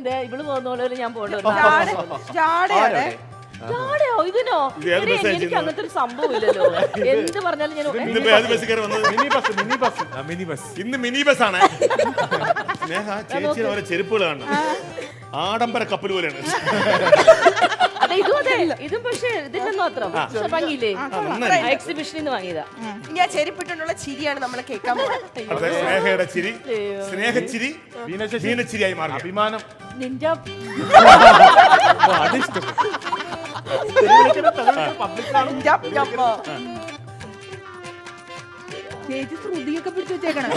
ദേ ഇവള് പോകുന്ന പോലെ ഞാൻ പോകണ്ടോ ജാടയോ ഇതിനോ എനിക്ക് അങ്ങനത്തെ ഒരു സംഭവം ഇല്ലല്ലോ. എന്ത് പറഞ്ഞാലും ഞാൻ ഇന്ന് മിനി ബസ് ആണ്. ചേച്ചിയുടെ ഓരോ ചെരുപ്പുകൾ കാണണം, ആഡംബര കപ്പൽ പോലെയാണ്. അതെ ഇതും അതെ ഇതും പക്ഷേ ഇതിന്റെ മാത്രം ഭംഗിയില്ലേ എക്സിബിഷനിൽ നിന്ന് വാങ്ങിയതാ. ഞാൻ ചെരുപ്പിട്ടുള്ള ചിരിയാണ് നമ്മളെ കേൾക്കാൻ പോകുന്നത്. സ്നേഹയുടെ ചിരി, സ്നേഹച്ചിരി വീണച്ചിരിയായി മാറി. അഭിമാനം നിന്റെ ചേച്ചി ശ്രുതിയൊക്കെ പിടിച്ചു വെച്ചേക്കണം.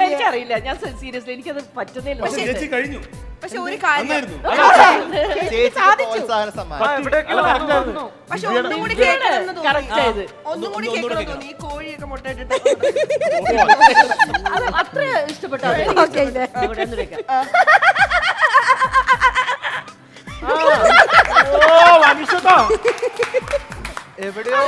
എനിക്കറിയില്ല, ഞാൻ സീരിയസ്ലി എനിക്കത് പറ്റുന്നില്ല. ചേച്ചി കഴിഞ്ഞു. പക്ഷെ ഒരു കാര്യം, പക്ഷെ ഒന്നും കൂടി കേൾക്കണമെന്ന് തോന്നി. ഒന്നും കൂടി കേൾക്കണം തോന്നി. ഈ കോഴിയൊക്കെ മുട്ടയിട്ടിട്ട് അത് അത്ര ഇഷ്ടപ്പെട്ടോ? ഇവിടെ ഒന്ന് വെക്കാം. എവിടെയോ